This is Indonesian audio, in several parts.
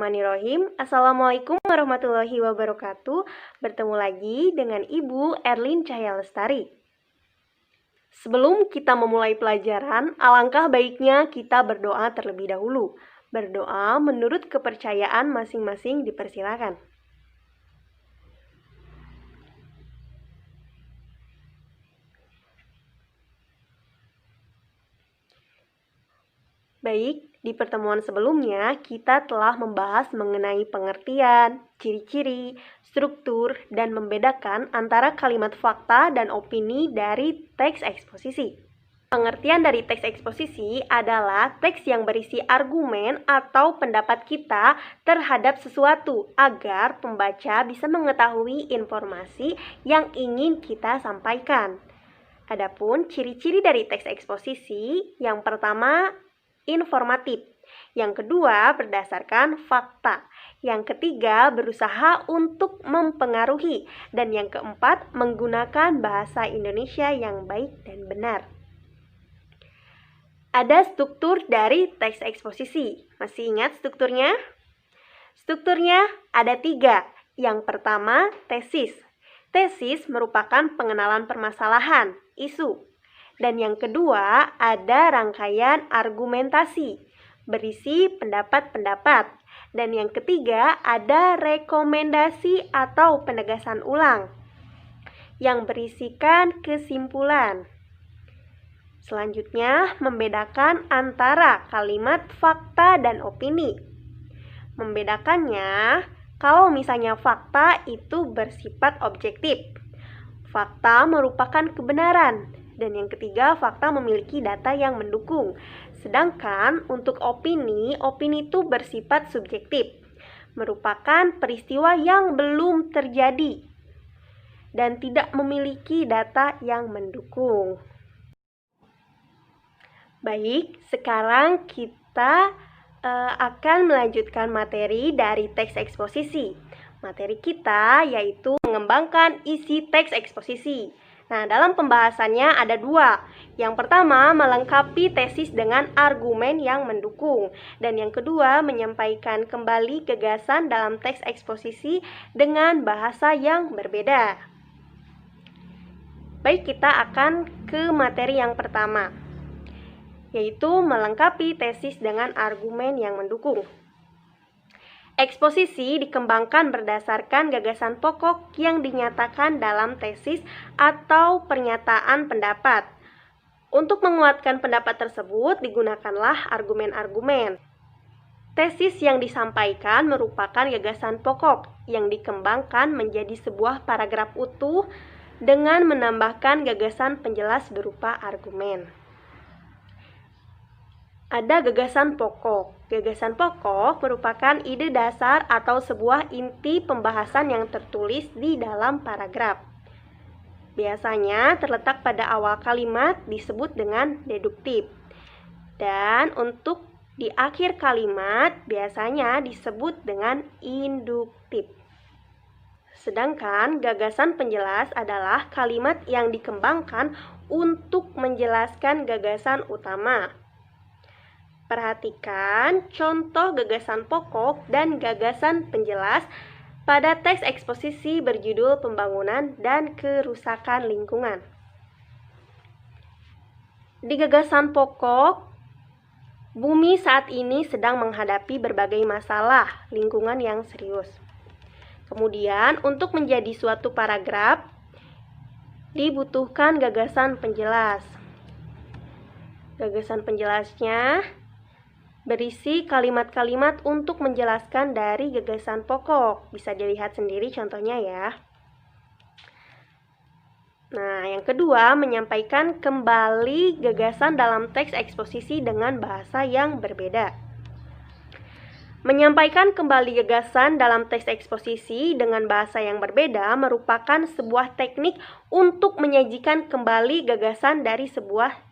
Bismillahirrahmanirrahim. Assalamualaikum warahmatullahi wabarakatuh. Bertemu lagi dengan Ibu Erlin Cahya Lestari. Sebelum kita memulai pelajaran, alangkah baiknya kita berdoa terlebih dahulu. Berdoa menurut kepercayaan masing-masing dipersilakan. Baik, di pertemuan sebelumnya kita telah membahas mengenai pengertian, ciri-ciri, struktur, dan membedakan antara kalimat fakta dan opini dari teks eksposisi. Pengertian dari teks eksposisi adalah teks yang berisi argumen atau pendapat kita terhadap sesuatu agar pembaca bisa mengetahui informasi yang ingin kita sampaikan. Adapun ciri-ciri dari teks eksposisi, yang pertama informatif, yang kedua berdasarkan fakta, yang ketiga berusaha untuk mempengaruhi, dan yang keempat menggunakan bahasa Indonesia yang baik dan benar. Ada struktur dari teks eksposisi. Masih ingat strukturnya? Strukturnya ada 3. Yang pertama, tesis. Tesis merupakan pengenalan permasalahan, isu. Dan yang kedua, ada rangkaian argumentasi, berisi pendapat-pendapat. Dan yang ketiga, ada rekomendasi atau penegasan ulang, yang berisikan kesimpulan. Selanjutnya, membedakan antara kalimat fakta dan opini. Membedakannya, kalau misalnya fakta itu bersifat objektif. Fakta merupakan kebenaran. Dan yang ketiga, fakta memiliki data yang mendukung. Sedangkan untuk opini itu bersifat subjektif, merupakan peristiwa yang belum terjadi dan tidak memiliki data yang mendukung. Baik, sekarang kita akan melanjutkan materi dari teks eksposisi. Materi kita yaitu mengembangkan isi teks eksposisi. Nah, dalam pembahasannya ada 2. Yang pertama, melengkapi tesis dengan argumen yang mendukung. Dan yang kedua, menyampaikan kembali gagasan dalam teks eksposisi dengan bahasa yang berbeda. Baik, kita akan ke materi yang pertama, yaitu melengkapi tesis dengan argumen yang mendukung. Eksposisi dikembangkan berdasarkan gagasan pokok yang dinyatakan dalam tesis atau pernyataan pendapat. Untuk menguatkan pendapat tersebut, digunakanlah argumen-argumen. Tesis yang disampaikan merupakan gagasan pokok yang dikembangkan menjadi sebuah paragraf utuh dengan menambahkan gagasan penjelas berupa argumen. Ada gagasan pokok. Gagasan pokok merupakan ide dasar atau sebuah inti pembahasan yang tertulis di dalam paragraf. Biasanya terletak pada awal kalimat, disebut dengan deduktif. Dan untuk di akhir kalimat biasanya disebut dengan induktif. Sedangkan gagasan penjelas adalah kalimat yang dikembangkan untuk menjelaskan gagasan utama. Perhatikan contoh gagasan pokok dan gagasan penjelas pada teks eksposisi berjudul Pembangunan dan Kerusakan Lingkungan. Di gagasan pokok, bumi saat ini sedang menghadapi berbagai masalah lingkungan yang serius. Kemudian, untuk menjadi suatu paragraf, dibutuhkan gagasan penjelas. Gagasan penjelasnya berisi kalimat-kalimat untuk menjelaskan dari gagasan pokok. Bisa dilihat sendiri contohnya ya. Nah, yang kedua, menyampaikan kembali gagasan dalam teks eksposisi dengan bahasa yang berbeda. Menyampaikan kembali gagasan dalam teks eksposisi dengan bahasa yang berbeda merupakan sebuah teknik untuk menyajikan kembali gagasan dari sebuah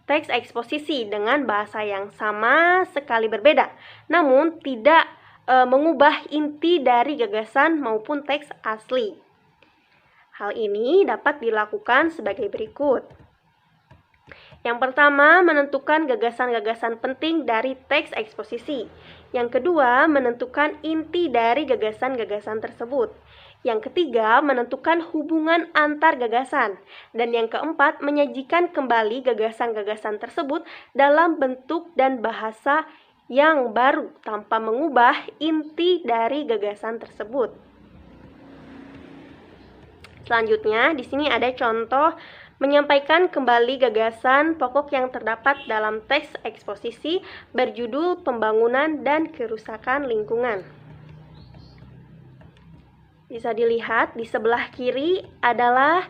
teks eksposisi dengan bahasa yang sama sekali berbeda, namun tidak mengubah inti dari gagasan maupun teks asli. Hal ini dapat dilakukan sebagai berikut. Yang pertama, menentukan gagasan-gagasan penting dari teks eksposisi. Yang kedua, menentukan inti dari gagasan-gagasan tersebut. Yang ketiga, menentukan hubungan antar gagasan. Dan yang keempat, menyajikan kembali gagasan-gagasan tersebut dalam bentuk dan bahasa yang baru tanpa mengubah inti dari gagasan tersebut. Selanjutnya, di sini ada contoh menyampaikan kembali gagasan pokok yang terdapat dalam teks eksposisi berjudul Pembangunan dan Kerusakan Lingkungan. Bisa dilihat di sebelah kiri adalah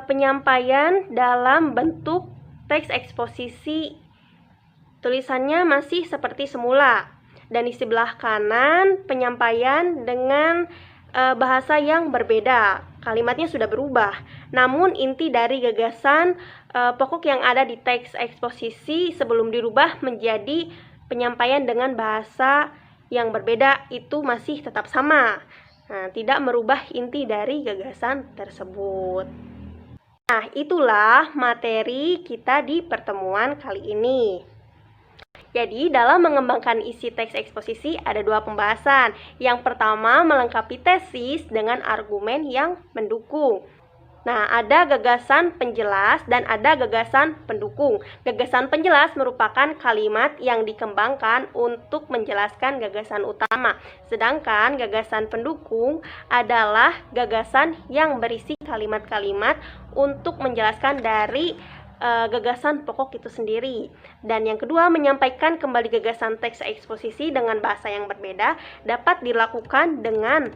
penyampaian dalam bentuk teks eksposisi. Tulisannya masih seperti semula. Dan di sebelah kanan penyampaian dengan bahasa yang berbeda. Kalimatnya sudah berubah. Namun inti dari gagasan pokok yang ada di teks eksposisi sebelum dirubah menjadi penyampaian dengan bahasa yang berbeda itu masih tetap sama. Nah, tidak merubah inti dari gagasan tersebut. Nah, itulah materi kita di pertemuan kali ini. Jadi, dalam mengembangkan isi teks eksposisi ada dua pembahasan. Yang pertama, melengkapi tesis dengan argumen yang mendukung. Nah, ada gagasan penjelas dan ada gagasan pendukung. Gagasan penjelas merupakan kalimat yang dikembangkan untuk menjelaskan gagasan utama. Sedangkan gagasan pendukung adalah gagasan yang berisi kalimat-kalimat untuk menjelaskan dari gagasan pokok itu sendiri. Dan yang kedua, menyampaikan kembali gagasan teks eksposisi dengan bahasa yang berbeda dapat dilakukan dengan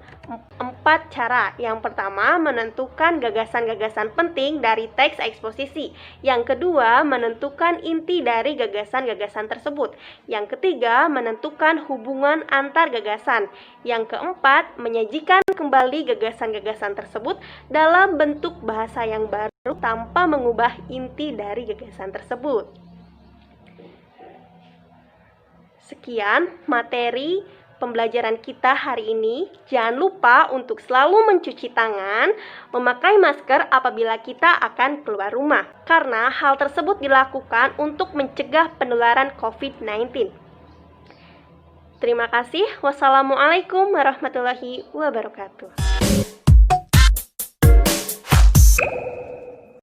4 cara. Yang pertama, menentukan gagasan-gagasan penting dari teks eksposisi. Yang kedua, menentukan inti dari gagasan-gagasan tersebut. Yang ketiga, menentukan hubungan antar gagasan. Yang keempat, menyajikan kembali gagasan-gagasan tersebut dalam bentuk bahasa yang baru tanpa mengubah inti dari gagasan tersebut. Sekian materi pembelajaran kita hari ini. Jangan lupa untuk selalu mencuci tangan, memakai masker apabila kita akan keluar rumah, karena hal tersebut dilakukan untuk mencegah penularan COVID-19. Terima kasih. Wassalamualaikum warahmatullahi wabarakatuh.